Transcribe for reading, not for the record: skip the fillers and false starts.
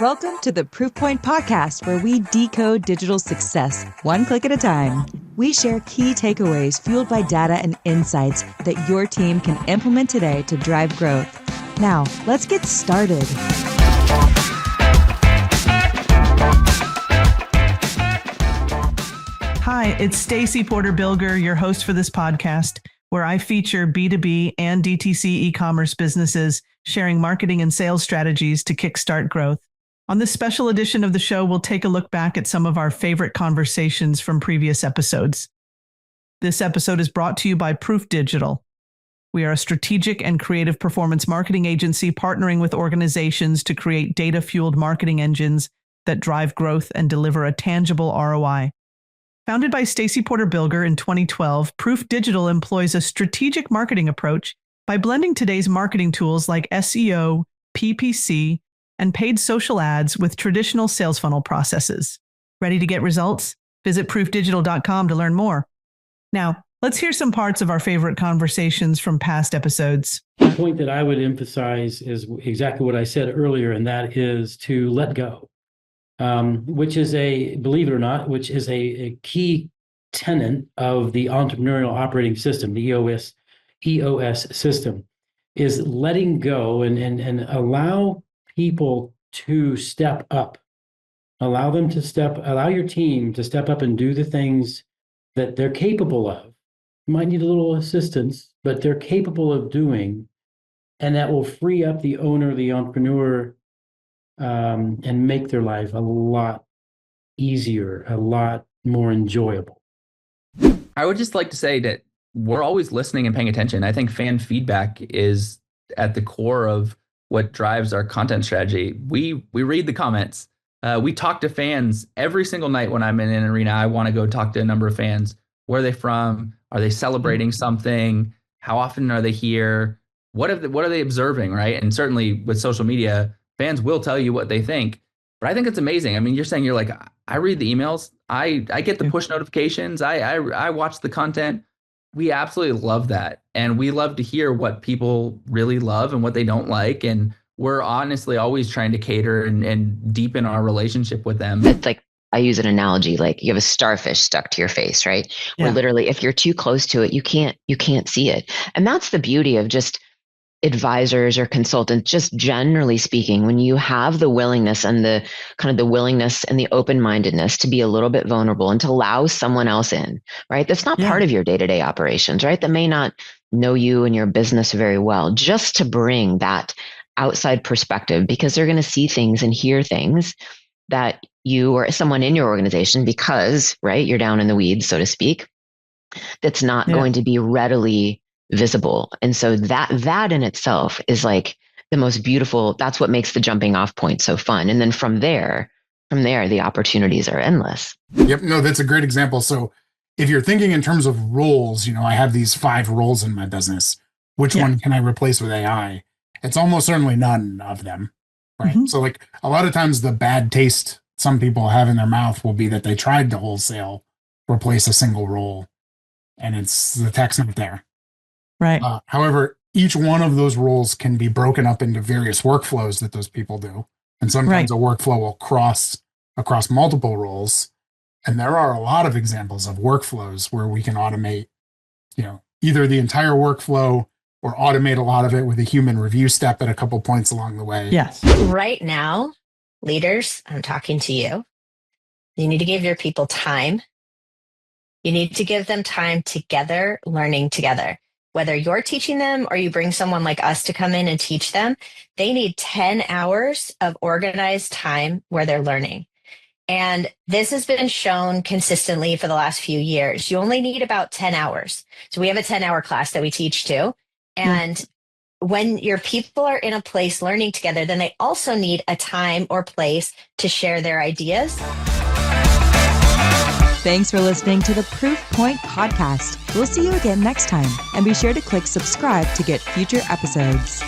Welcome to the Proof Point Podcast, where we decode digital success one click at a time. We share key takeaways fueled by data and insights that your team can implement today to drive growth. Now, let's get started. Hi, it's Stacie Porter Bilger, your host for this podcast, where I feature B2B and DTC e-commerce businesses sharing marketing and sales strategies to kickstart growth. On this special edition of the show, we'll take a look back at some of our favorite conversations from previous episodes. This episode is brought to you by Proof Digital. We are a strategic and creative performance marketing agency partnering with organizations to create data-fueled marketing engines that drive growth and deliver a tangible ROI. Founded by Stacie Porter Bilger in 2012, Proof Digital employs a strategic marketing approach by blending today's marketing tools like SEO, PPC, and paid social ads with traditional sales funnel processes. Ready to get results? Visit proofdigital.com to learn more. Now, let's hear some parts of our favorite conversations from past episodes. The point that I would emphasize is exactly what I said earlier, and that is to let go, which is believe it or not, which is a key tenet of the entrepreneurial operating system, the EOS system, is letting go and allow people to step up. Allow your team to step up and do the things that they're capable of. You might need a little assistance, but they're capable of doing, and that will free up the owner, the entrepreneur, and make their life a lot easier, a lot more enjoyable. I would just like to say that we're always listening and paying attention. I think fan feedback is at the core of what drives our content strategy. We read the comments. We talk to fans every single night when I'm in an arena. I want to go talk to a number of fans. Where are they from? Are they celebrating something? How often are they here? What are they observing, right? And certainly with social media, fans will tell you what they think. But I think it's amazing. I mean, you're saying I read the emails. I get the push notifications. I watch the content. We absolutely love that. And we love to hear what people really love and what they don't like. And we're honestly always trying to cater and deepen our relationship with them. It's like, I use an analogy, like you have a starfish stuck to your face, right? Yeah. Where literally if you're too close to it, you can't see it. And that's the beauty of just advisors or consultants, just generally speaking, when you have the willingness and the kind of the willingness and the open-mindedness to be a little bit vulnerable and to allow someone else in, right? That's not part of your day-to-day operations, right? That may not know you and your business very well, just to bring that outside perspective, because they're going to see things and hear things that you or someone in your organization, because, right, you're down in the weeds, so to speak, that's not going to be readily visible. And so that in itself is like the most beautiful, that's what makes the jumping off point so fun. And then from there, the opportunities are endless. Yep. No, that's a great example. So if you're thinking in terms of roles, I have these 5 roles in my business. Which one can I replace with AI? It's almost certainly none of them. Right. Mm-hmm. So like a lot of times the bad taste some people have in their mouth will be that they tried to wholesale replace a single role and the tech's not there. Right. However, each one of those roles can be broken up into various workflows that those people do. And sometimes a workflow will cross across multiple roles. And there are a lot of examples of workflows where we can automate, either the entire workflow or automate a lot of it with a human review step at a couple points along the way. Yes. Right now, leaders, I'm talking to you. You need to give your people time. You need to give them time together, learning together. Whether you're teaching them or you bring someone like us to come in and teach them, they need 10 hours of organized time where they're learning. And this has been shown consistently for the last few years. You only need about 10 hours. So we have a 10-hour class that we teach too. And when your people are in a place learning together, then they also need a time or place to share their ideas. Thanks for listening to the Proof Point Podcast. We'll see you again next time. And be sure to click subscribe to get future episodes.